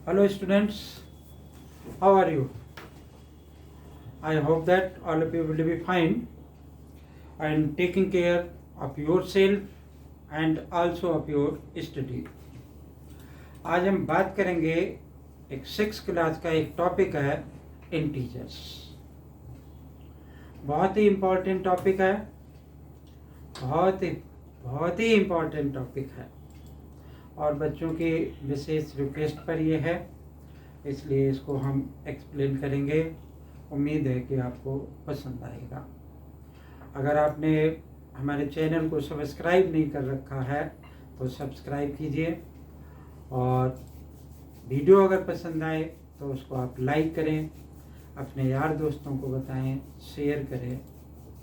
Hello students, how are you? I hope that all of you will be fine and taking care of yourself and also of your study. आज हम बात करेंगे एक 6 class का एक topic है integers. बहुत ही इम्पोर्टेंट टॉपिक है, बहुत ही इम्पोर्टेंट टॉपिक है और बच्चों की विशेष रिक्वेस्ट पर ये है, इसलिए इसको हम एक्सप्लेन करेंगे। उम्मीद है कि आपको पसंद आएगा। अगर आपने हमारे चैनल को सब्सक्राइब नहीं कर रखा है तो सब्सक्राइब कीजिए और वीडियो अगर पसंद आए तो उसको आप लाइक करें, अपने यार दोस्तों को बताएं, शेयर करें।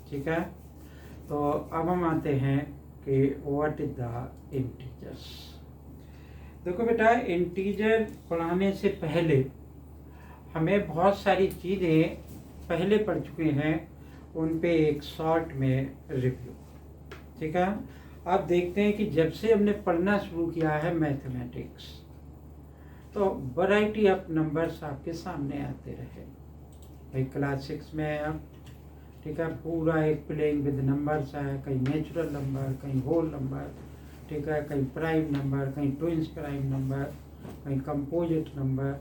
ठीक है, तो अब हम आते हैं कि व्हाट इज द इंटीजर्स। देखो बेटा, इंटीजर पढ़ाने से पहले हमें बहुत सारी चीज़ें पहले पढ़ चुके हैं, उन पे एक शॉर्ट में रिव्यू। ठीक है, अब देखते हैं कि जब से हमने पढ़ना शुरू किया है मैथमेटिक्स, तो वैरायटी ऑफ नंबर्स आपके सामने आते रहे। भाई क्लास 6 में है अब, ठीक है, पूरा एक प्लेइंग विद नंबर्स है, कहीं नेचुरल नंबर, कहीं होल नंबर, ठीक है, कहीं प्राइम नंबर, कहीं ट्विंस प्राइम नंबर, कहीं composite number.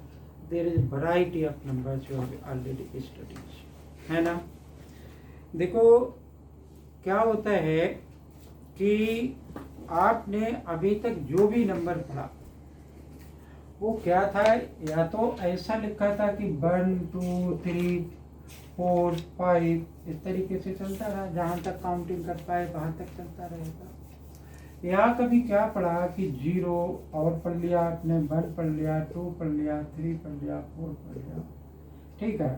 There is variety of numbers you have already studies, है ना। देखो क्या होता है कि आपने अभी तक जो भी नंबर पढ़ा वो क्या था, या तो ऐसा लिखा था कि 1 2 3 4 5 इस तरीके से चलता रहा, जहाँ तक काउंटिंग कर पाए वहाँ तक चलता रहेगा। या कभी क्या पढ़ा कि 0 और पढ़ लिया आपने, 1 पढ़ लिया, 2 पढ़ लिया, 3 पढ़ लिया, 4 पढ़ लिया। ठीक है,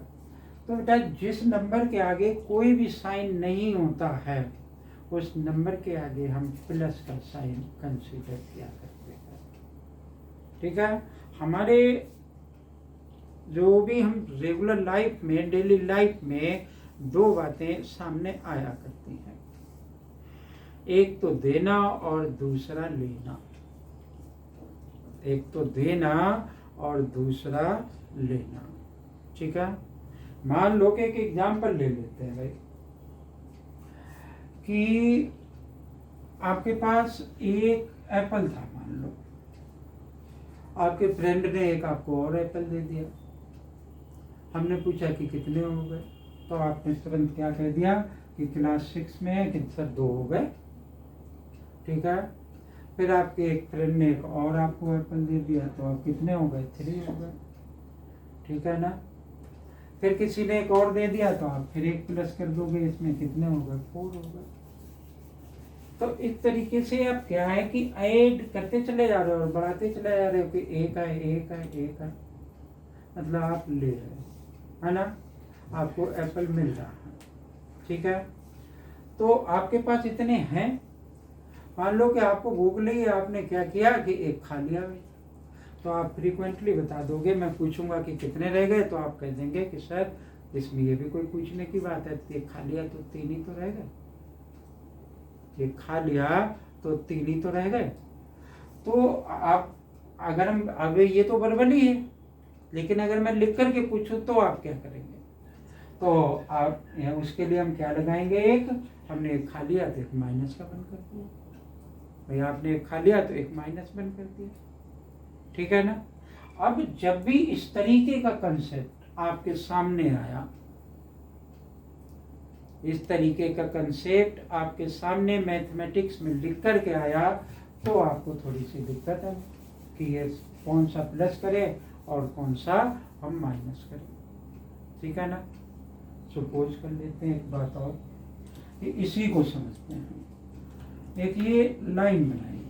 तो बेटा जिस नंबर के आगे कोई भी साइन नहीं होता है उस नंबर के आगे हम प्लस का साइन कंसीडर किया करते हैं। ठीक है, हमारे जो भी हम रेगुलर लाइफ में, डेली लाइफ में दो बातें सामने आया करती हैं, एक तो देना और दूसरा लेना। एक तो देना और दूसरा लेना। ठीक है, मान लो कि एक एग्जाम्पल ले लेते हैं भाई, कि आपके पास एक एप्पल था, मान लो आपके फ्रेंड ने एक आपको और एप्पल दे दिया। हमने पूछा कि कितने हो गए, तो आपने तुरंत क्या कह दिया कि क्लास 6 में है कि सर 2 हो गए। ठीक है, फिर आपके एक फ्रेंड ने एक और आपको एप्पल दे दिया, तो आप कितने हो गए, 3 हो गए। ठीक है ना, फिर किसी ने एक और दे दिया तो आप फिर एक प्लस कर दोगे, इसमें कितने हो गए, 4 हो गए। तो इस तरीके से अब क्या है कि ऐड करते चले जा रहे हो और बढ़ाते चले जा रहे हो कि एक है, एक है, एक है, मतलब आप ले रहे हो, है ना, आपको एप्पल मिल रहा है। ठीक है, तो आपके पास इतने हैं। मान लो कि आपको भूख लगी, आपने क्या किया कि एक खा लिया भाई, तो आप फ्रीक्वेंटली बता दोगे। मैं पूछूंगा कि कितने रह गए, तो आप कह देंगे कि सर इसमें ये भी कोई पूछने की बात है, एक खा लिया तो 3 ही तो रह गए, एक खा लिया तो 3 ही तो रह गए। तो आप अगर हम, अब ये तो बराबर ही है, लेकिन अगर मैं लिख करके पूछूं तो आप क्या करेंगे, तो आप उसके लिए हम क्या लगाएंगे, एक हमने एक खा लिया तो एक माइनस का बंद कर दिया भाई, आपने एक खा लिया तो एक माइनस बंद कर दिया। ठीक है ना। अब जब भी इस तरीके का कंसेप्ट आपके सामने आया, इस तरीके का कंसेप्ट आपके सामने मैथमेटिक्स में लिख करके आया, तो आपको थोड़ी सी दिक्कत है कि ये कौन सा प्लस करें और कौन सा हम माइनस करें। ठीक है ना। सपोज कर लेते हैं एक बात और, कि इसी को समझते हैं। एक ये लाइन बनाई,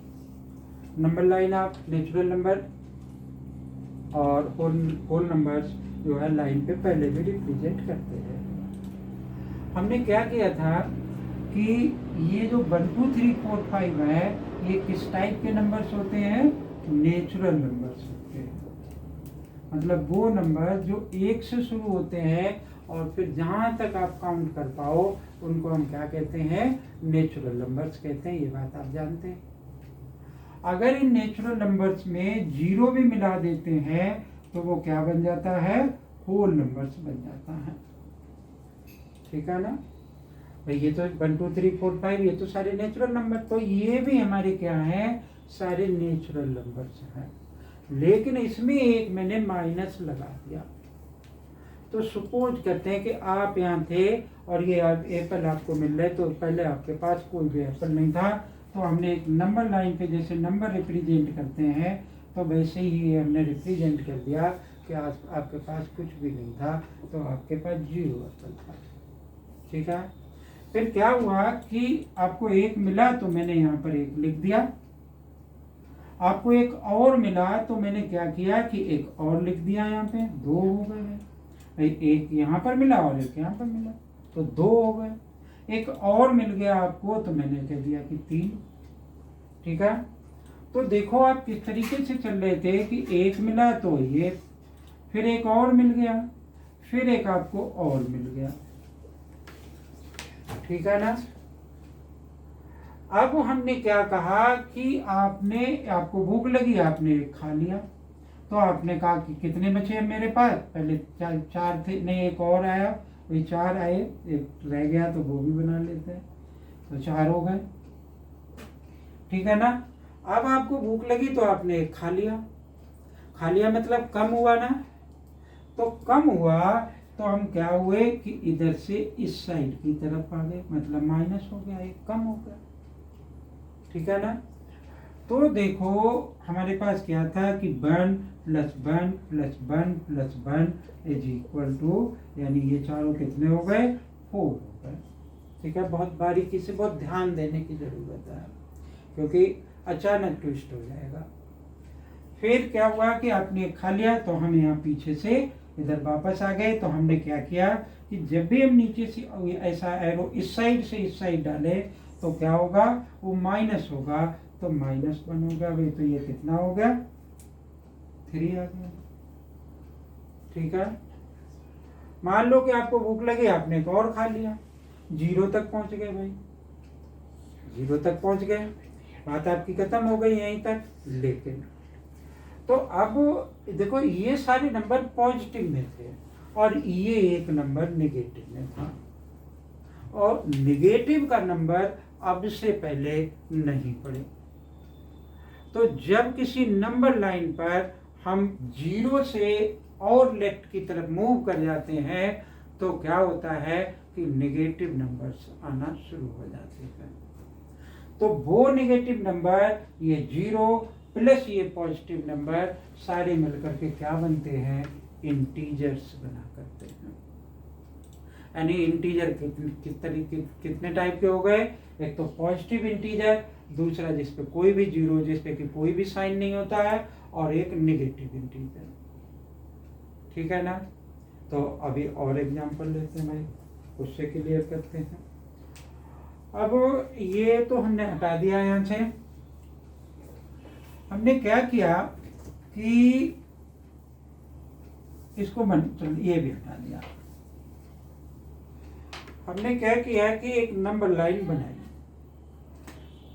नंबर लाइन, आप नेचुरल नंबर और होल नंबर्स जो है लाइन पे पहले भी रिप्रेजेंट करते हैं। हमने क्या किया था कि ये जो 1 2 3 4 5 है, ये किस टाइप के नंबर्स होते हैं, नेचुरल नंबर्स होते हैं। मतलब वो नंबर जो 1 से शुरू होते हैं और फिर जहाँ तक आप काउंट कर पाओ उनको हम क्या कहते हैं, नेचुरल नंबर्स कहते हैं। ये बात आप जानते हैं। अगर इन नेचुरल नंबर्स में जीरो भी मिला देते हैं तो वो क्या बन जाता है, होल नंबर्स बन जाता है। ठीक है ना भाई, ये तो 1 2 3 4 5 ये तो सारे नेचुरल नंबर, तो ये भी हमारे क्या है, सारे नेचुरल नंबर्स हैं। लेकिन इसमें एक मैंने माइनस लगा दिया। तो सपोज करते हैं कि आप यहाँ थे और ये एप्पल आपको मिल रहा है, तो पहले आपके पास कोई भी एप्पल नहीं था, तो हमने एक नंबर लाइन पे जैसे नंबर रिप्रेजेंट करते हैं तो वैसे ही हमने रिप्रेजेंट कर दिया कि आपके पास कुछ भी नहीं था, तो आपके पास 0 एप्पल था। ठीक है, फिर क्या हुआ कि आपको एक मिला तो मैंने यहाँ पर एक लिख दिया, आपको एक और मिला तो मैंने क्या किया कि एक और लिख दिया, यहाँ पे 2 हो गए। एक यहाँ पर मिला और एक यहाँ पर मिला तो 2 हो गए। एक और मिल गया आपको तो मैंने कह दिया कि 3। ठीक है, तो देखो आप किस तरीके से चल रहे थे कि एक मिला तो ये, फिर एक और मिल गया, फिर एक आपको और मिल गया। ठीक है ना। अब हमने क्या कहा कि आपको भूख लगी, आपने एक खा लिया, तो आपने कहा कि कितने बचे हैं मेरे पास, पहले 4 थे, नहीं एक और आया, वही 4 आए, एक रह गया तो वो भी बना लेते हैं, तो 4 हो गए। ठीक है ना। अब आपको भूख लगी तो आपने एक खा लिया, मतलब कम हुआ ना, तो कम हुआ तो हम क्या हुए कि इधर से इस साइड की तरफ आ गए, मतलब माइनस हो गया, एक कम हो गया। ठीक है ना। तो देखो हमारे पास क्या था कि 1 + 1 + 1 + 1 इज इक्वल टू, यानी ये चारों कितने हो गए, 4 हो गए। ठीक है, बहुत बारीकी से, बहुत ध्यान देने की जरूरत है, क्योंकि अचानक ट्विस्ट हो जाएगा। फिर क्या हुआ कि आपने खा लिया तो हम यहाँ पीछे से इधर वापस आ गए, तो हमने क्या किया कि जब भी हम नीचे से ऐसा एरो इस साइड से इस साइड डाले तो क्या होगा, वो माइनस होगा, तो -1 होगा भाई, तो ये कितना हो गया, 3 आ गया। ठीक है, मान लो कि आपको भूख लगी, आपने एक और खा लिया, 0 तक पहुंच गए भाई, 0 तक पहुंच गए, बात आपकी खत्म हो गई यहीं तक। लेकिन तो अब देखो ये सारे नंबर पॉजिटिव में थे और ये एक नंबर नेगेटिव में था, और नेगेटिव का नंबर अब से पहले नहीं पढ़े। तो जब किसी नंबर लाइन पर हम 0 से और लेफ्ट की तरफ मूव कर जाते हैं तो क्या होता है कि नेगेटिव नंबर्स आना शुरू हो जाते हैं। तो वो नेगेटिव नंबर, ये 0 प्लस ये पॉजिटिव नंबर, सारे मिलकर के क्या बनते हैं, इंटीजर्स बना करते हैं। यानी इंटीजर कितने टाइप के हो गए, एक तो पॉजिटिव इंटीजर, दूसरा जिसपे कोई भी 0, जिसपे कि कोई भी साइन नहीं होता है, और एक नेगेटिव इंटीजर। ठीक है ना। तो अभी और एग्जांपल लेते हैं भाई, उससे क्लियर करते हैं। अब ये तो हमने हटा दिया, यहाँ से हमने क्या किया कि इसको ये भी हटा दिया। हमने क्या किया कि एक नंबर लाइन बनाई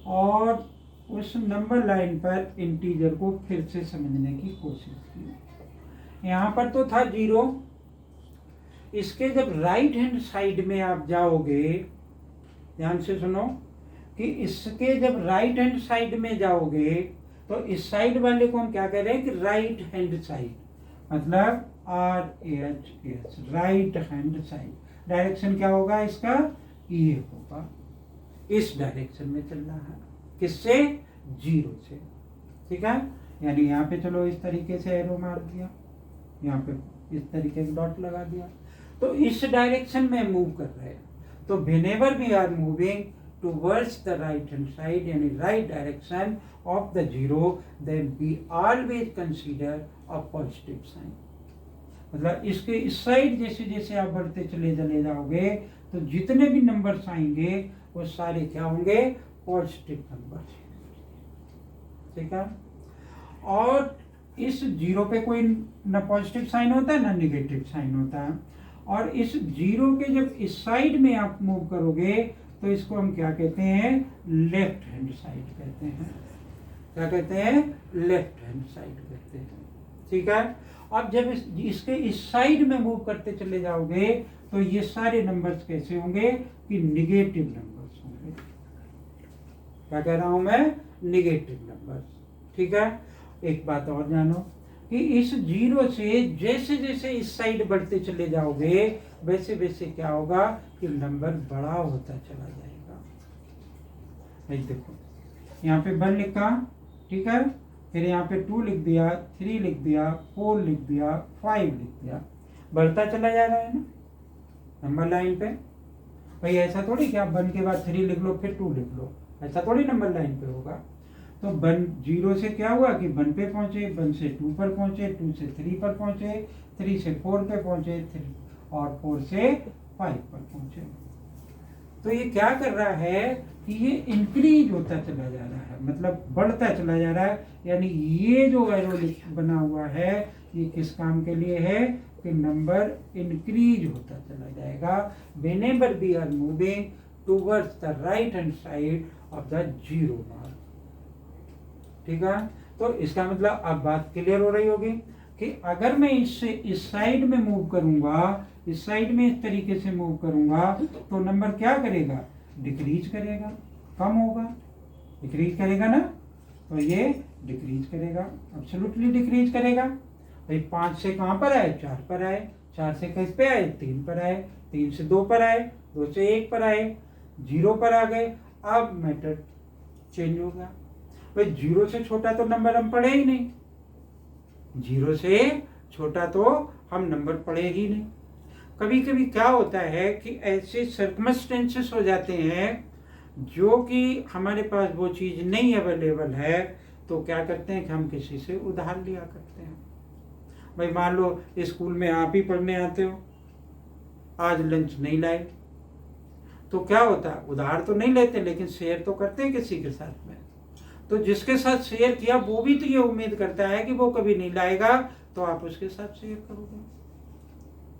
और उस नंबर लाइन पर इंटीजर को फिर से समझने की कोशिश की। यहाँ पर तो था 0, इसके जब राइट हैंड साइड में आप जाओगे, ध्यान से सुनो, कि इसके जब राइट हैंड साइड में जाओगे तो इस साइड वाले को हम क्या कह रहे हैं कि राइट हैंड साइड, मतलब RHS, right hand side. Direction क्या होगा इसका, ये होगा, इस डायरेक्शन में चलना है, किससे, 0 से। ठीक है, यानी यहाँ पे चलो इस तरीके से एरो मार दिया, यहाँ पे इस तरीके का डॉट लगा दिया, तो इस डायरेक्शन में मूव कर रहे हैं। तो whenever we are moving towards the right hand side, यानी right direction of the 0, then we always consider a positive sign। मतलब इसके इस साइड जैसे जैसे आप बढ़ते चले जाओगे तो जितने भी नंबर्स आएंगे वो सारे क्या होंगे, पॉजिटिव नंबर। ठीक है, और इस 0 पे कोई ना पॉजिटिव साइन होता है ना नेगेटिव साइन होता है, और इस 0 के जब इस साइड में आप मूव करोगे तो इसको हम क्या कहते हैं, लेफ्ट हैंड साइड कहते हैं। क्या कहते हैं, लेफ्ट हैंड साइड कहते हैं। ठीक है, अब जब इसके इस साइड में मूव करते चले जाओगे तो ये सारे नंबर्स कैसे होंगे कि निगेटिव नंबर्स होंगे। क्या कह रहा हूं मैं, निगेटिव नंबर्स। ठीक है, एक बात और जानो कि इस 0 से जैसे जैसे इस साइड बढ़ते चले जाओगे वैसे वैसे क्या होगा कि नंबर बड़ा होता चला जाएगा। देखो यहाँ पे 1 लिखा, ठीक है, फिर यहाँ पे 2 लिख दिया, 3 लिख दिया, 4 लिख दिया, 5 लिख दिया, बढ़ता चला जा रहा है ना नंबर लाइन पे। भाई ऐसा थोड़ी कि आप 1 के बाद 3 लिख लो फिर 2 लिख लो, ऐसा थोड़ी नंबर लाइन पे होगा। तो 0 से क्या हुआ कि 1 पे पहुंचे, 1 से 2 पर पहुंचे, 2 से 3 पर पहुंचे, 3 से 4 पे पहुंचे, 3 और 4 से 5 पर पहुंचे। तो ये क्या कर रहा है कि ये इंक्रीज होता चला जा रहा है, मतलब बढ़ता चला जा रहा है। यानी ये जो एरो बना हुआ है ये किस काम के लिए है कि नंबर इंक्रीज होता चला जाएगा whenever we are moving towards the right hand side of the 0 mark. ठीक है, तो इसका मतलब अब बात क्लियर हो रही होगी कि अगर मैं इससे इस साइड में मूव करूंगा, इस साइड में इस तरीके से मूव करूंगा तो नंबर क्या करेगा, डिक्रीज करेगा, कम होगा, डिक्रीज करेगा ना। तो ये डिक्रीज करेगा, एब्सोल्युटली डिक्रीज करेगा। भाई 5 से कहां पर आए, 4 पर आए, 4 से किस पे आए, 3 पर आए, 3 से 2 पर आए, 2 से 1 पर आए, 0 पर आ गए। अब मैटर चेंज हो गया। भाई 0 से छोटा तो नंबर हम पढ़े ही नहीं, 0 से छोटा तो हम नंबर पढ़े ही नहीं। कभी कभी क्या होता है कि ऐसे सर्कमस्टेंसेस हो जाते हैं जो कि हमारे पास वो चीज़ नहीं अवेलेबल है, तो क्या करते हैं कि हम किसी से उधार लिया करते हैं। भाई मान लो स्कूल में आप ही पढ़ने आते हो, आज लंच नहीं लाए, तो क्या होता है, उधार तो नहीं लेते लेकिन शेयर तो करते हैं किसी के साथ में। तो जिसके साथ शेयर किया वो भी तो ये उम्मीद करता है कि वो कभी नहीं लाएगा, तो आप उसके साथ शेयर करोगे,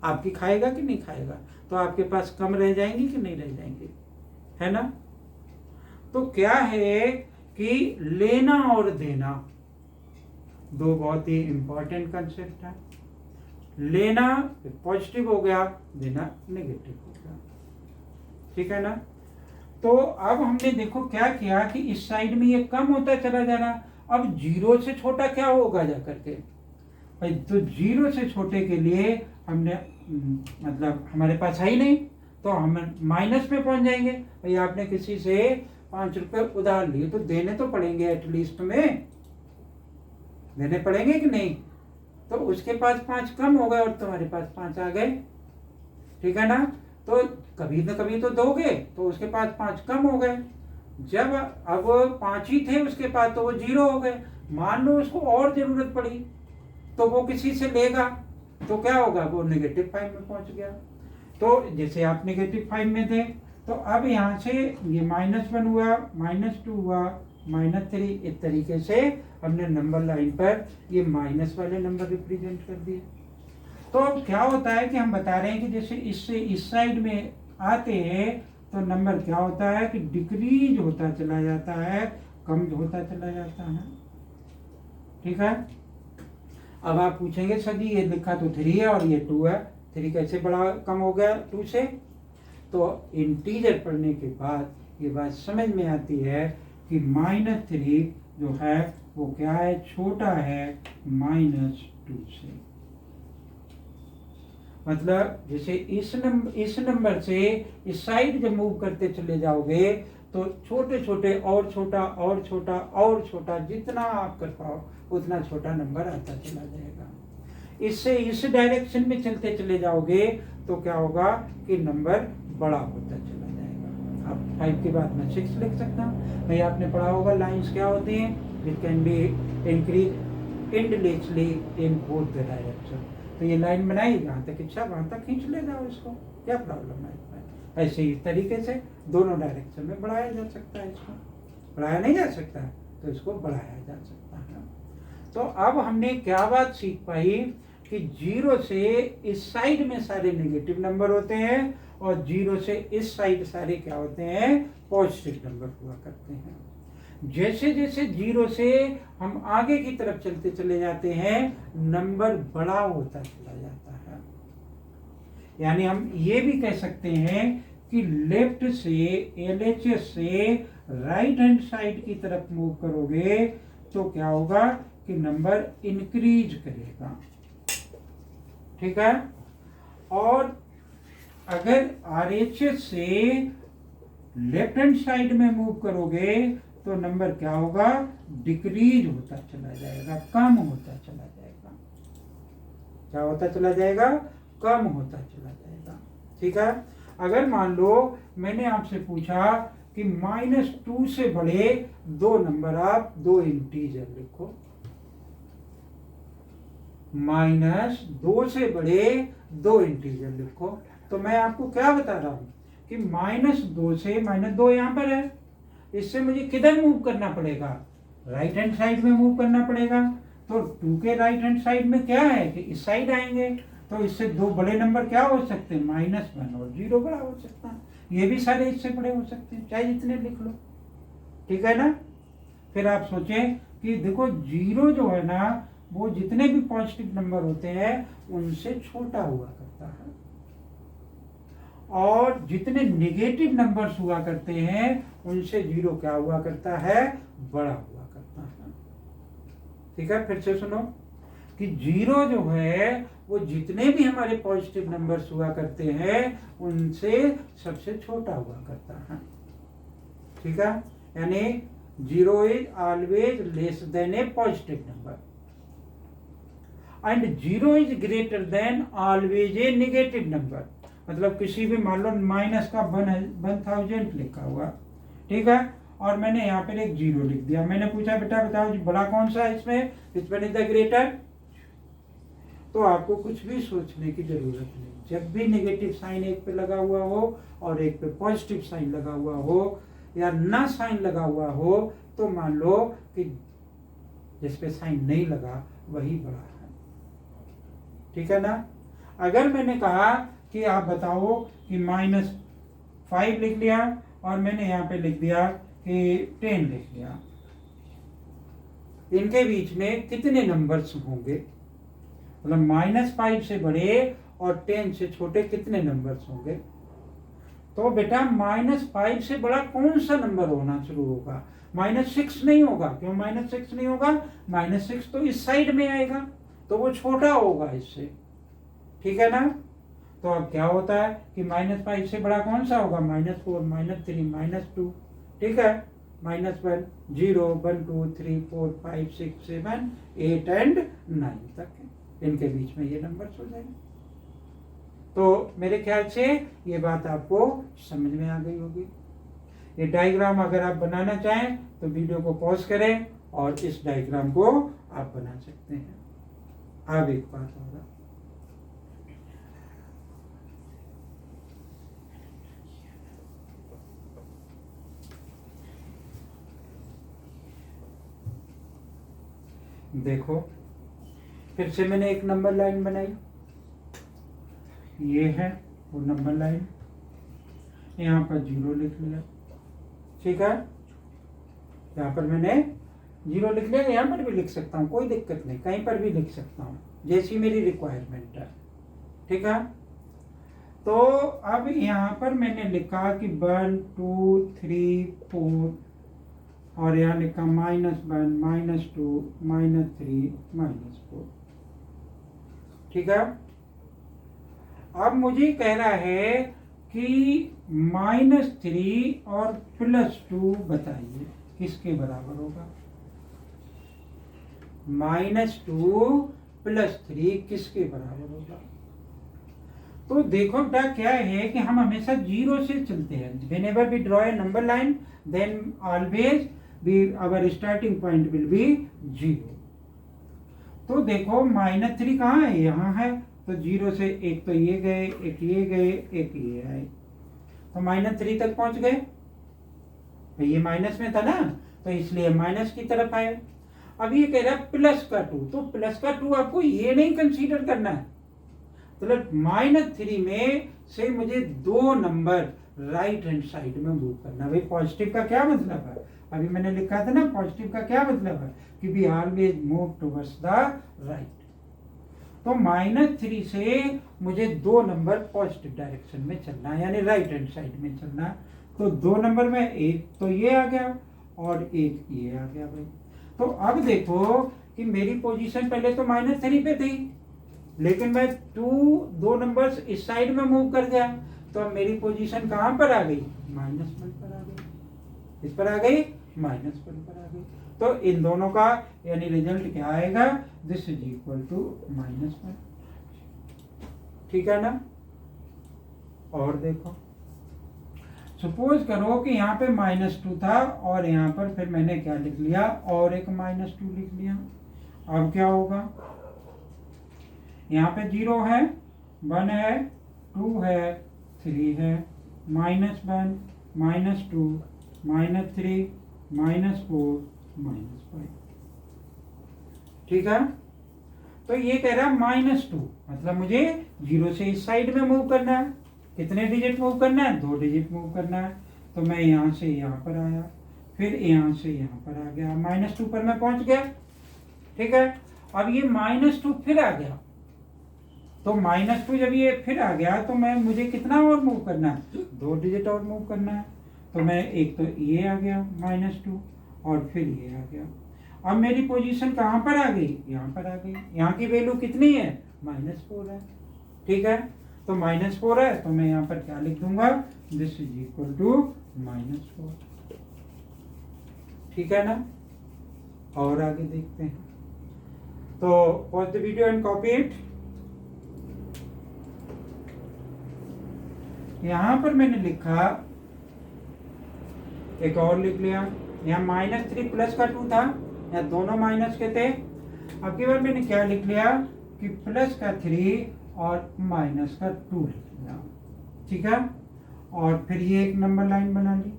आपकी खाएगा कि नहीं खाएगा, तो आपके पास कम रह जाएंगी कि नहीं रह जाएंगी, है ना। तो क्या है कि लेना और देना दो बहुत ही इंपॉर्टेंट कंसेप्ट है। लेना पॉजिटिव हो गया, देना नेगेटिव हो गया। ठीक है ना। तो अब हमने देखो क्या किया कि इस साइड में ये कम होता चला जा रहा। अब 0 से छोटा क्या होगा जा करके भाई, तो 0 से छोटे के लिए हमने मतलब हमारे पास है ही नहीं, तो हम माइनस में पहुंच जाएंगे। भाई आपने किसी से 5 रुपए उधार लिए तो देने तो पड़ेंगे, एटलीस्ट में देने पड़ेंगे कि नहीं। तो उसके पास 5 कम हो गए और तुम्हारे पास 5 आ गए, ठीक है ना। तो कभी न कभी तो दोगे, तो उसके पास 5 कम हो गए। जब अब 5 ही थे उसके पास तो वो 0 हो गए। मान लो उसको और जरूरत पड़ी तो वो किसी से लेगा, तो क्या होगा, वो -5 में पहुंच गया। तो जैसे आप -5 में थे, तो अब यहाँ से ये -1 हुआ, -2 हुआ, -3, इस तरीके से हमने नंबर लाइन पर ये माइनस वाले नंबर रिप्रेजेंट कर दिए। तो अब क्या होता है कि हम बता रहे हैं कि जैसे इससे इस साइड में आते हैं तो नंबर क्या होता है कि डिक्रीज होता चला जाता है, कम होता चला जाता है। ठीक है। अब आप पूछेंगे सर जी ये लिखा तो 3 है और ये 2 है, 3 कैसे बड़ा कम हो गया 2 से। तो इंटीजर पढ़ने के बाद ये बात समझ में आती है कि -3 जो है वो क्या है, छोटा है -2 से। मतलब जैसे इस नंबर से इस साइड जब मूव करते चले जाओगे तो छोटे छोटे और छोटा और छोटा और छोटा, जितना आप कर पाओ उतना छोटा नंबर आता चला जाएगा। इससे इस डायरेक्शन में चलते चले जाओगे तो क्या होगा कि नंबर बड़ा होता चला जाएगा। आप 5 के बाद में 6 लिख सकता हूँ। भाई आपने पढ़ा होगा लाइंस क्या होती हैं, it can be increase endlessly in both the direction. तो ये लाइन बनाई, जहाँ तक इच्छा वहाँ तक खींच ले जाओ इसको, क्या प्रॉब्लम है इसमें। ऐसे ही तरीके से दोनों डायरेक्शन में बढ़ाया जा सकता है। इसको बढ़ाया नहीं जा सकता तो इसको बढ़ाया जा सकता है। तो अब हमने क्या बात सीख पाई कि 0 से इस साइड में सारे नेगेटिव नंबर होते हैं और 0 से इस साइड सारे क्या होते हैं, पॉजिटिव नंबर हुआ करते हैं। जैसे जैसे 0 से हम आगे की तरफ चलते चले जाते हैं, नंबर बड़ा होता चला जाता है। यानी हम ये भी कह सकते हैं कि लेफ्ट से LHS से राइट हैंड साइड की तरफ मूव करोगे तो क्या होगा कि नंबर इंक्रीज करेगा। ठीक है। और अगर RHS से लेफ्ट हैंड साइड में मूव करोगे तो नंबर क्या होगा, डिक्रीज होता चला जाएगा, कम होता चला जाएगा। क्या होता चला जाएगा, कम होता चला जाएगा। ठीक है। अगर मान लो मैंने आपसे पूछा कि -2 से बड़े 2 नंबर, आप 2 इंटीजर लिखो। -2 से बड़े 2 इंटीजर लिखो, तो मैं आपको क्या बता रहा हूं कि -2 से -2 यहां पर है, इससे मुझे किधर मूव करना पड़ेगा, राइट हैंड साइड में मूव करना पड़ेगा। तो 2 के राइट हैंड साइड में क्या है कि इस साइड आएंगे, तो इससे 2 बड़े नंबर क्या हो सकते हैं, -1 और 0 बड़ा हो सकता है। ये भी सारे इससे बड़े हो सकते हैं, चाहे जितने लिख लो। ठीक है ना। फिर आप सोचें कि देखो 0 जो है ना, वो जितने भी पॉजिटिव नंबर होते हैं उनसे छोटा हुआ करता है, और जितने नेगेटिव नंबर्स हुआ करते हैं उनसे 0 क्या हुआ करता है, बड़ा हुआ करता है। ठीक है। फिर से सुनो कि 0 जो है वो जितने भी हमारे पॉजिटिव नंबर्स हुआ करते हैं उनसे सबसे छोटा हुआ करता है। ठीक है। यानी 0 is always less than A positive number and 0 is greater than always a negative number. मतलब किसी भी, मान लो माइनस का 1000 लिखा हुआ, ठीक है, और मैंने यहाँ पर एक 0 लिख दिया। मैंने पूछा बेटा बताओ जी बड़ा कौन सा है इसमें, which one is the greater. तो आपको कुछ भी सोचने की जरूरत नहीं। जब भी नेगेटिव साइन एक पे लगा हुआ हो और एक पे पॉजिटिव साइन लगा हुआ हो या ना साइन लगा हुआ हो, तो मान लो कि जिस पे साइन नहीं लगा वही बड़ा है। ठीक है ना। अगर मैंने कहा कि आप बताओ कि -5 लिख लिया और मैंने यहाँ पे लिख दिया कि 10 लिख लिया, इनके बीच में कितने नंबर्स होंगे, मतलब -5 से बड़े और 10 से छोटे कितने नंबर्स होंगे। तो बेटा -5 से बड़ा कौन सा नंबर होना शुरू होगा, -6 नहीं होगा। क्यों -6 नहीं होगा, -6 तो इस साइड में आएगा, तो वो छोटा होगा इससे। ठीक है ना। तो अब क्या होता है कि -5 से बड़ा कौन सा होगा, -4, -3, -2। ठीक है। -1, 0, 1, 2, 3, 4, 5, 6, 7, 8 एंड 9 तक है। इनके बीच में ये नंबर्स हो जाएंगे। तो मेरे ख्याल से ये बात आपको समझ में आ गई होगी। ये डायग्राम अगर आप बनाना चाहें तो वीडियो को पॉज करें और इस डायग्राम को आप बना सकते हैं। अब एक बात होगा, देखो फिर से मैंने एक नंबर लाइन बनाई, ये है वो नंबर लाइन, यहाँ पर 0 लिख लिया। ठीक है। यहाँ पर मैंने 0 लिख लिया, यहाँ पर भी लिख सकता हूँ, कोई दिक्कत नहीं, कहीं पर भी लिख सकता हूँ जैसी मेरी रिक्वायरमेंट है। ठीक है। तो अब यहाँ पर मैंने लिखा कि 1, 2, 3, 4 और यहाँ लिखा -1, -2, -3, -4। ठीक है। अब मुझे कह रहा है कि -3 और +2 बताइए किसके बराबर होगा। -2 + 3 किसके बराबर होगा। तो देखो बेटा क्या है कि हम हमेशा 0 से चलते हैं। Whenever we draw a number line, then always our starting point will be 0। तो देखो -3 कहाँ है, यहाँ है, तो 0 से एक तो ये गए, एक ये गए, एक ये आए, तो -3 तक पहुंच गए। तो ये माइनस में था ना, तो इसलिए माइनस की तरफ आए। अब ये कह रहा है +2, तो +2 आपको ये नहीं कंसीडर करना है, मतलब -3 में से मुझे 2 नंबर राइट हैंड साइड में मूव करना। भाई पॉजिटिव का क्या मतलब है, अभी मैंने लिखा था ना पॉजिटिव का क्या मतलब है कि we always move towards the right. तो -3 से मुझे 2 नंबर पॉजिटिव डायरेक्शन में चलना है, यानी राइट हैंड साइड में चलना है। तो 2 नंबर में एक तो ये आ गया और एक ये आ गया भाई। तो अब देखो कि मेरी पोजीशन पहले तो -3 पे थी, लेकिन मैं 2 नंबर्स इस साइड में मूव कर गया, तो अब मेरी पोजीशन कहाँ पर आ गई? -1 पर आ गई। इस पर आ गई, -1 पर आ गई। तो इन दोनों का यानी रिजल्ट क्या आएगा? This is equal to -1। ठीक है ना? और देखो, सपोज करो कि यहाँ पे -2 था और यहाँ पर फिर मैंने क्या लिख लिया, और एक -2 लिख लिया। अब क्या होगा? यहाँ पे 0 है, 1 है, 2 है, 3 है, -1, -2, -3, -4, -5। ठीक है? तो ये कह रहा है -2, मतलब मुझे 0 से इस साइड में मूव करना है। कितने डिजिट मूव करना है? 2 डिजिट मूव करना है। तो मैं यहाँ से यहाँ पर आया, फिर यहाँ से यहाँ पर आ गया, -2 पर मैं पहुंच गया। ठीक है? अब ये -2 फिर आ गया, तो -2 जब ये फिर आ गया तो मुझे कितना और मूव करना है? 2 डिजिट और मूव करना है। तो मैं एक तो ये आ गया -2 और फिर ये आ गया। अब मेरी पोजीशन कहाँ पर आ गई? यहाँ पर आ गई। यहाँ की वैल्यू कितनी है? -4 है। ठीक है? तो -4 है, तो मैं यहाँ पर क्या लिख दूंगा? This is equal to -4। ठीक है ना? और आगे देखते हैं। तो pause the video and copy it. यहाँ पर मैंने लिखा, एक और लिख लिया। यहाँ -3 प्लस का 2 था, यहाँ दोनों माइनस के थे। अब की बार मैंने क्या लिख लिया कि प्लस का 3 और माइनस का 2 लिख लिया। ठीक है? और फिर ये एक नंबर लाइन बना ली,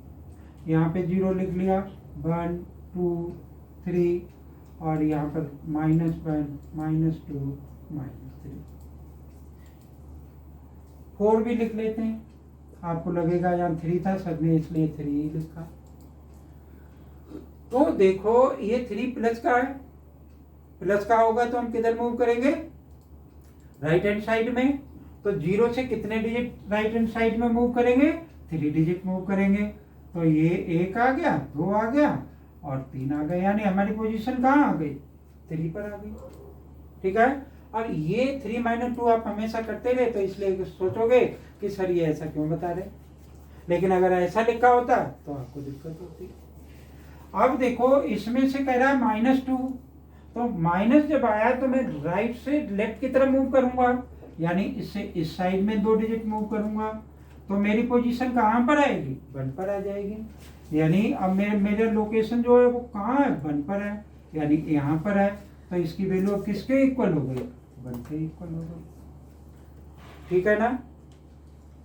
यहाँ पे 0 लिख लिया, 1, 2, 3, और यहाँ पर -1, -2, -3। 4 भी लिख लेते हैं। आपको लगेगा यहाँ 3 था सर ने, इसलिए 3 ही लिखा। तो देखो ये 3 प्लस का है, प्लस का होगा तो हम किधर मूव करेंगे? राइट हैंड साइड में। तो 0 से कितने डिजिट राइट हैंड साइड में मूव करेंगे? 3 डिजिट मूव करेंगे। तो ये 1 आ गया, 2 आ गया और 3 आ गया, यानी हमारी पोजीशन कहाँ आ गई? 3 पर आ गई। ठीक है? अब ये 3 - 2 आप हमेशा करते रहे, तो इसलिए सोचोगे कि सर ये ऐसा क्यों बता रहे, लेकिन अगर ऐसा लिखा होता तो आपको दिक्कत होती। अब देखो इसमें से कह रहा है -2, तो माइनस जब आया तो मैं राइट से लेफ्ट की तरफ मूव करूंगा, यानी इससे इस साइड में 2 डिजिट मूव करूंगा, तो मेरी पोजीशन कहाँ पर आएगी? 1 पर आ जाएगी। यानी अब मेरा लोकेशन जो है वो कहाँ है? 1 पर है, यानी यहाँ पर है। तो इसकी वैल्यू किसके इक्वल हो गई? 1 के इक्वल हो गई। ठीक है ना?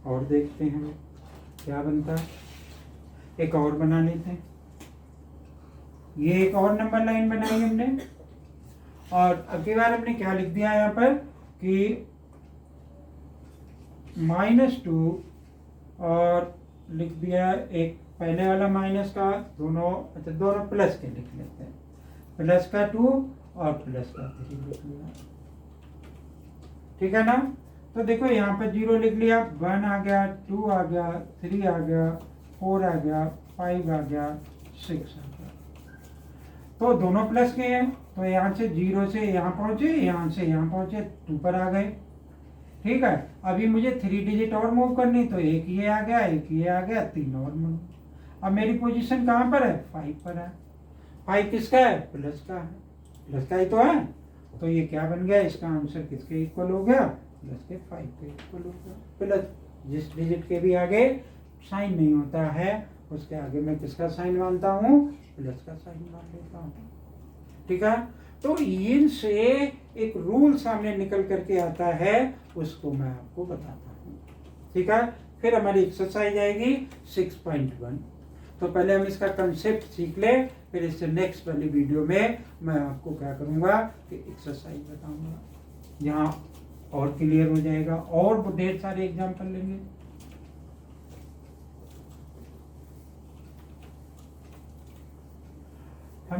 और देखते हैं क्या बनता है। एक और बना लेते हैं। ये एक और नंबर लाइन बनाई हमने, और अगली बार हमने क्या लिख दिया यहाँ पर कि -2 और लिख दिया एक पहले वाला माइनस का, दोनों प्लस के लिख लेते हैं। प्लस का 2 और प्लस का 3 लिख लिया। ठीक है ना? तो देखो यहाँ पर 0 लिख लिया, 1 आ गया, 2 आ गया, 3 आ गया, 4 आ गया, 5 आ गया, 6 आ गया। तो दोनों प्लस के हैं, तो यहाँ से 0 से यहाँ पहुंचे, यहाँ से यहाँ पहुंचे, 2 पर आ गए। ठीक है? अभी मुझे 3 डिजिट और मूव करनी, तो एक ये आ गया, एक ये आ गया, 3 और मूव। अब मेरी पोजीशन कहाँ पर है? 5 पर है। 5 किसका है? प्लस का है। प्लस का ही तो है, तो ये क्या बन गया? इसका आंसर किसके इक्वल हो गया? प्लस के 5 के इक्वल हो गया। प्लस जिस डिजिट के भी आगे साइन नहीं होता है उसके आगे मैं किसका साइन मानता हूँ? प्लस का साइन मान लेता हूँ। ठीक है? तो इनसे एक रूल सामने निकल करके आता है, उसको मैं आपको बताता हूँ। ठीक है? फिर हमारी एक्सरसाइज आएगी 6.1। तो पहले हम इसका कंसेप्ट सीख ले, फिर इससे नेक्स्ट वाली वीडियो में मैं आपको क्या करूँगा कि एक्सरसाइज बताऊँगा, यहाँ और क्लियर हो जाएगा, और ढेर सारे एग्जाम्पल लेंगे।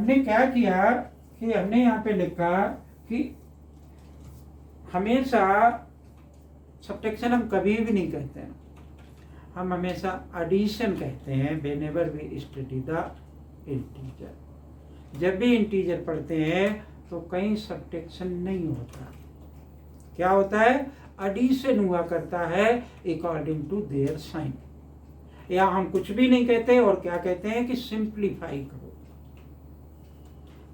हमने क्या किया कि हमने यहाँ पे लिखा कि हमेशा सब्ट्रैक्शन हम कभी भी नहीं कहते हैं, हम हमेशा एडिशन कहते हैं whenever we study the integer. जब भी इंटीजर पढ़ते हैं तो कहीं सब्ट्रैक्शन नहीं होता, क्या होता है, एडिशन हुआ करता है अकॉर्डिंग टू देयर साइन। या हम कुछ भी नहीं कहते और क्या कहते हैं कि सिंप्लीफाई करो।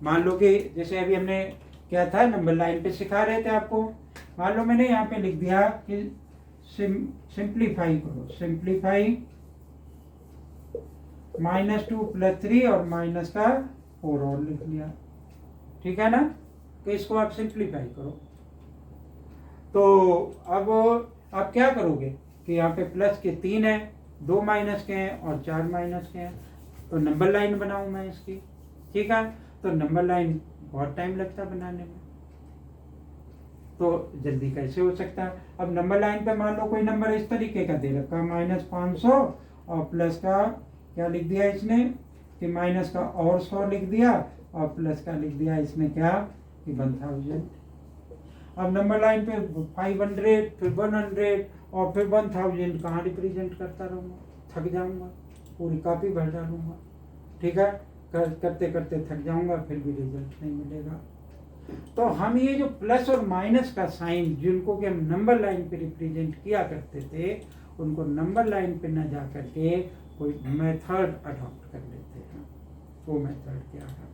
मान लो कि जैसे अभी हमने क्या था, नंबर लाइन पे सिखा रहे थे आपको, मान लो मैंने यहाँ पे लिख दिया कि सिंप्लीफाई करो, सिंप्लीफाई -2 + 3 और माइनस का 4 और लिख लिया, ठीक है ना। तो इसको आप सिंप्लीफाई करो। तो अब आप क्या करोगे कि यहाँ पे प्लस के 3 है, 2 माइनस के हैं और 4 माइनस के हैं, तो नंबर लाइन बनाऊं मैं इसकी, ठीक है। तो नंबर लाइन बहुत टाइम लगता है बनाने में, तो जल्दी कैसे हो सकता है। अब नंबर लाइन पे मान लो कोई नंबर इस तरीके का दे रखा, -500 और प्लस का क्या लिख दिया इसने कि माइनस का और 100 लिख दिया और प्लस का लिख दिया इसमें क्या कि 1000। अब नंबर लाइन पे 500 फिर 100 और फिर 1000 कहाँ रिप्रेजेंट करता रहूँगा, थक जाऊँगा, पूरी कॉपी भर डालूँगा, ठीक है। करते करते थक जाऊँगा, फिर भी रिजल्ट नहीं मिलेगा। तो हम ये जो प्लस और माइनस का साइन जिनको कि हम नंबर लाइन पे रिप्रेजेंट किया करते थे, उनको नंबर लाइन पे न जा करके कोई मेथड अडॉप्ट कर लेते हैं। वो मेथड क्या है,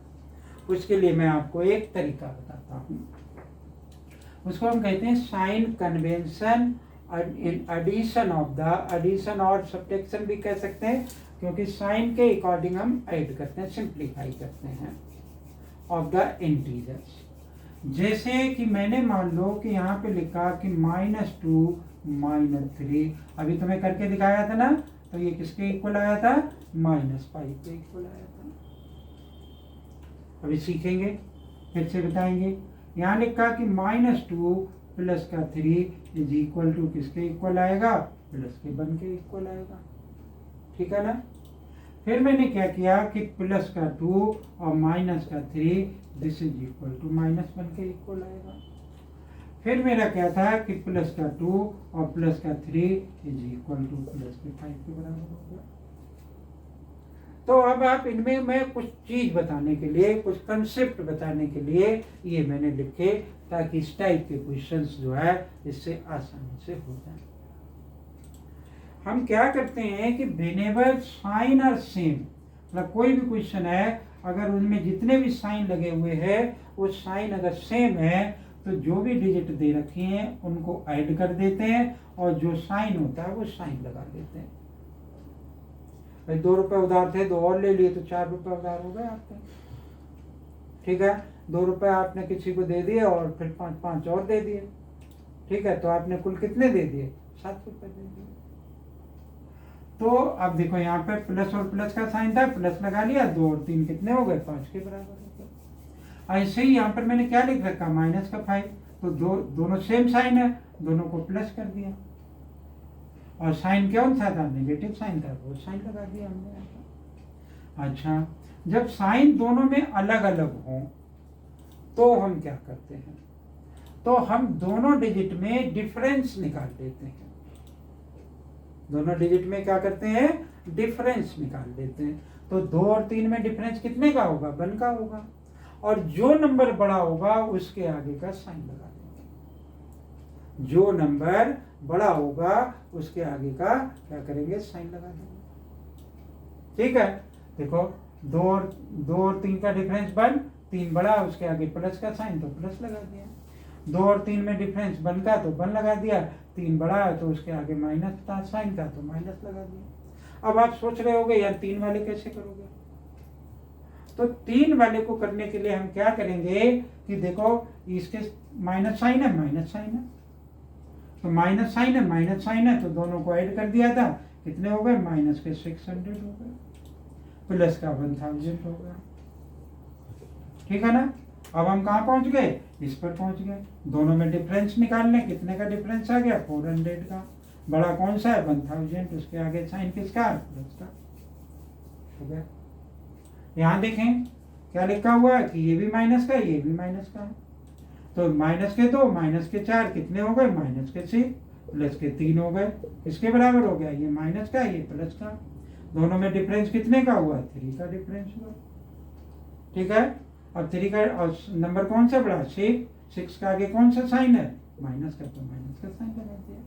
उसके लिए मैं आपको एक तरीका बताता हूँ। उसको हम कहते हैं sign convention in addition of the, addition और सब्ट्रैक्शन भी कह सकते हैं, क्योंकि साइन के अकॉर्डिंग हम ऐड करते हैं, सिंप्लीफाई करते हैं ऑफ द इंटीजर्स। जैसे कि मैंने मान लो कि यहाँ पे लिखा कि -2 -3, अभी तुम्हें करके दिखाया था ना, तो ये किसके इक्वल आया था, -5 के इक्वल आया था। अभी सीखेंगे, फिर से बताएंगे। यहाँ लिखा कि -2 प्लस का 3 इज इक्वल टू किसके इक्वल आएगा, प्लस के 1 के इक्वल आएगा, ठीक है ना। फिर मैंने क्या किया कि प्लस का 2 और माइनस का 3 दिस इज इक्वल टू -1 के इक्वल आएगा। फिर मेरा क्या था कि प्लस का 2 और प्लस का 3 इज इक्वल टू प्लस के 5 के बराबर हो गया। तो अब आप इनमें मैं कुछ चीज बताने के लिए, कुछ कंसेप्ट बताने के लिए ये मैंने लिखे, ताकि इस टाइप के क्वेश्चंस जो है इससे आसानी से हो जाए। हम क्या करते हैं कि व्हेनेवर साइन आर सेम, मतलब कोई भी क्वेश्चन है अगर उनमें जितने भी साइन लगे हुए हैं वो साइन अगर सेम है तो जो भी डिजिट दे रखी हैं उनको ऐड कर देते हैं और जो साइन होता है वो साइन लगा देते हैं। भाई 2 रुपए उधार थे, 2 और ले लिए तो 4 रुपए उधार हो गए आपके, ठीक है। 2 रुपए आपने किसी को दे दिए और फिर 5 और दे दिए, ठीक है। तो आपने कुल कितने दे दिए, 7 रुपए दे दिए। तो अब देखो यहाँ पे प्लस और प्लस का साइन था, प्लस लगा लिया, 2 और 3 कितने हो गए, 5 के बराबर हो गए। ऐसे ही यहाँ पर मैंने क्या लिख रखा, माइनस का 5, तो दोनों सेम साइन है, दोनों को प्लस कर दिया। और साइन कौन सा था, नेगेटिव साइन था, वो साइन लगा दिया हमने यहाँ पर। अच्छा, जब साइन दोनों में अलग अलग हों तो हम क्या करते हैं, तो हम दोनों डिजिट में डिफरेंस निकाल देते हैं। दोनों डिजिट में क्या करते हैं, डिफरेंस निकाल देते हैं। तो 2 और 3 में डिफरेंस कितने का होगा, 1 का होगा, और जो नंबर बड़ा होगा उसके आगे का साइन लगा देंगे। जो नंबर बड़ा होगा उसके आगे का क्या करेंगे, साइन लगा देंगे, ठीक है। देखो 2 और 3 का डिफरेंस 1, 3 बड़ा, उसके आगे प्लस का साइन तो प्लस लगा दिया। 2 और 3 में डिफरेंस 1 का तो 1 लगा दिया, 3 बड़ा है तो उसके आगे माइनस था साइन था तो माइनस लगा दिया। अब आप सोच रहे होगे यार 3 वाले कैसे करोगे, तो 3 वाले को करने के लिए हम क्या करेंगे कि देखो इसके माइनस साइन है, माइनस साइन है, तो माइनस साइन है, माइनस साइन है, तो दोनों को ऐड कर दिया था, कितने हो गए, माइनस के 600 हो गए, प्लस का 1000 हो गया, ठीक है ना। अब हम कहाँ पहुंच गए, इस पर पहुंच गए। दोनों में डिफरेंस निकालने, कितने का डिफरेंस आ गया, 400 का। बड़ा कौन सा है, 1000, उसके आगे साइन किसका, प्लस का, हो गया। यहाँ देखें क्या लिखा हुआ है कि ये भी माइनस का है, ये भी माइनस का है। तो माइनस के 2 माइनस के 4 कितने हो गए, माइनस के 6 प्लस के 3 हो गए। इसके बराबर हो गया, ये माइनस का ये प्लस का। दोनों में डिफरेंस कितने का हुआ, 3 का डिफरेंस हुआ। ठीक है, और 3 का और नंबर कौन सा बड़ा, 6 का आगे कौन सा साइन है, माइनस का, तो माइनस का साइन लगा दिया।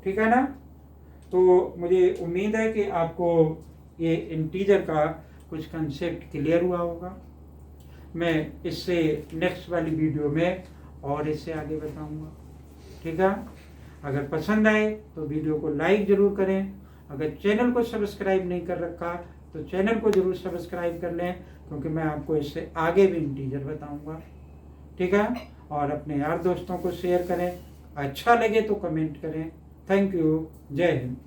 ठीक है ना। तो मुझे उम्मीद है कि आपको ये इंटीजर का कुछ कंसेप्ट क्लियर हुआ होगा। मैं इससे नेक्स्ट वाली वीडियो में और इससे आगे बताऊंगा। ठीक है, अगर पसंद आए तो वीडियो को लाइक ज़रूर करें। अगर चैनल को सब्सक्राइब नहीं कर रखा तो चैनल को ज़रूर सब्सक्राइब कर लें, क्योंकि मैं आपको इससे आगे भी इंटीजर बताऊंगा। ठीक है, और अपने यार दोस्तों को शेयर करें। अच्छा लगे तो कमेंट करें। Thank you. जय हिंद।